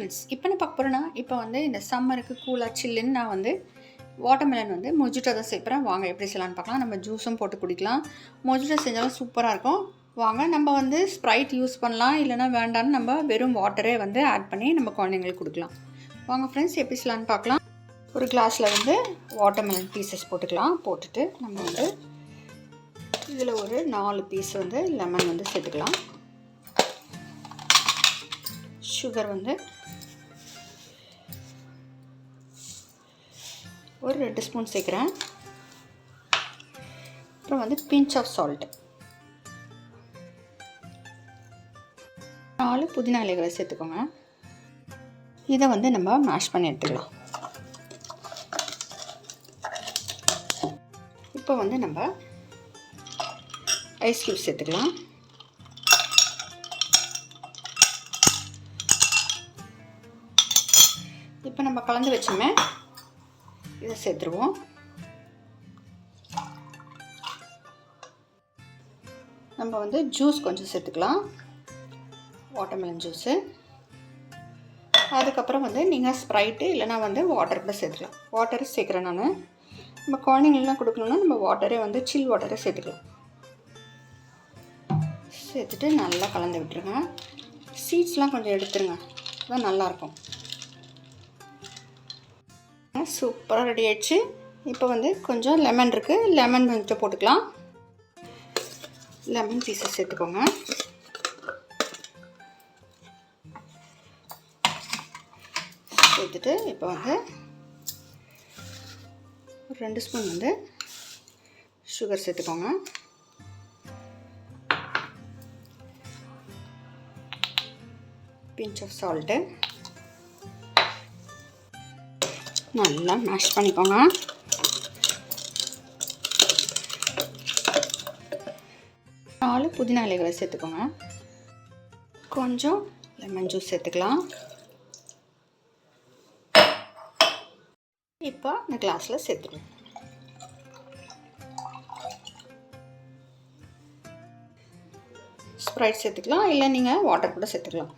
Friends, இப்போ என்ன பார்க்க போகிறேன்னா, இப்போ வந்து இந்த சம்மருக்கு கூலாக சில்லுன்னு நான் வந்து வாட்டர்மெலன் வந்து மொஜிட்டோ தான் சேர்ப்பேன். வாங்க எப்படி செய்யலான்னு பார்க்கலாம். நம்ம ஜூஸும் போட்டு குடிக்கலாம். மொஜிட்டோ செஞ்சாலும் சூப்பராக இருக்கும். வாங்க நம்ம வந்து ஸ்ப்ரைட் யூஸ் பண்ணலாம், இல்லைனா வேண்டான்னு நம்ம வெறும் வாட்டரே வந்து ஆட் பண்ணி நம்ம குழந்தைங்களுக்கு கொடுக்கலாம். வாங்க ஃப்ரெண்ட்ஸ் எப்படி செய்யலான்னு பார்க்கலாம். ஒரு கிளாஸில் வந்து வாட்டர்மெலன் பீசஸ் போட்டுக்கலாம். போட்டுட்டு நம்ம வந்து இதில் ஒரு 4 பீஸ் வந்து லெமன் வந்து சேர்த்துக்கலாம். சுகர் வந்து ஒரு 2 ஸ்பூன் சேர்க்குறேன். அப்புறம் வந்து பிஞ்ச் ஆஃப் சால்ட், 4 புதினா இலைகளை சேர்த்துக்கோங்க. இதை வந்து நம்ம மேஷ் பண்ணி எடுத்துக்கலாம். இப்போ வந்து நம்ம ஐஸ் க்யூப் சேர்த்துக்கலாம். இப்போ நம்ம கலந்து வச்சோமே இதை சேர்த்துருவோம். நம்ம வந்து ஜூஸ் கொஞ்சம் சேர்த்துக்கலாம், வாட்டர்மெலன் ஜூஸு. அதுக்கப்புறம் வந்து நீங்கள் ஸ்ப்ரைட்டு இல்லைனா வந்து வாட்டர் கூட சேர்த்துக்கலாம். வாட்டர் சேர்க்குறேன் நான். நம்ம குழந்தைங்களுக்குலாம் கொடுக்கணுன்னா நம்ம வாட்டரே வந்து சில் வாட்டரை சேர்த்துக்கலாம். சேர்த்துட்டு நல்லா கலந்து விட்டுருங்க. சீட்ஸ்லாம் கொஞ்சம் எடுத்துருங்க, அதுதான் நல்லாயிருக்கும். சூப்பராக ரெடி ஆயிடுச்சு. இப்போ வந்து கொஞ்சம் லெமன் இருக்குது, லெமன் கொஞ்சம் போட்டுக்கலாம். லெமன் பீஸஸ் சேர்த்துக்கோங்க. சேர்த்துட்டு இப்போ வந்து ஒரு 2 ஸ்பூன் வந்து சுகர் சேர்த்துக்கோங்க. பிஞ்ச் ஆஃப் சால்ட்டு, நல்லா மேஷ் பண்ணிக்கோங்க. நாலு புதினா இலைகளை சேர்த்துக்கோங்க. கொஞ்சம் லெமன் ஜூஸ் சேர்த்துக்கலாம். இப்போ இந்த கிளாஸில் சேர்த்துக்கலாம். ஸ்ப்ரைட் சேர்த்துக்கலாம், இல்லை நீங்கள் வாட்டர் கூட சேர்த்துக்கலாம்.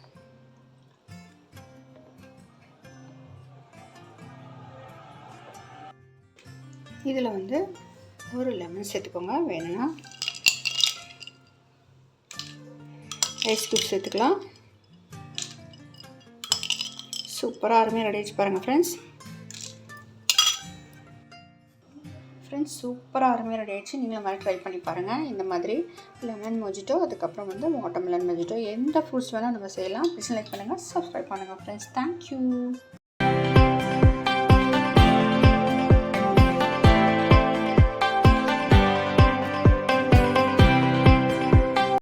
இதில் வந்து ஒரு லெமன் சேர்த்துக்கோங்க. வேணும்னா ஐஸ் க்யூப் சேர்த்துக்கலாம். சூப்பராக அருமையாக ரெடி ஆகிடுச்சு பாருங்கள் ஃப்ரெண்ட்ஸ். சூப்பராக அருமையாக ரெடி ஆகிடுச்சு. நீங்களும் மாதிரி ட்ரை பண்ணி பாருங்கள். இந்த மாதிரி லெமன் மொஜிட்டோ, அதுக்கப்புறம் வந்து வாட்டர்மெலன் மொஜிட்டோ, எந்த ஃப்ரூட்ஸ் வேணால் நம்ம செய்யலாம். பிடிச்சி லைக் பண்ணுங்கள், சப்ஸ்கிரைப் பண்ணுங்கள் ஃப்ரெண்ட்ஸ். தேங்க்யூ.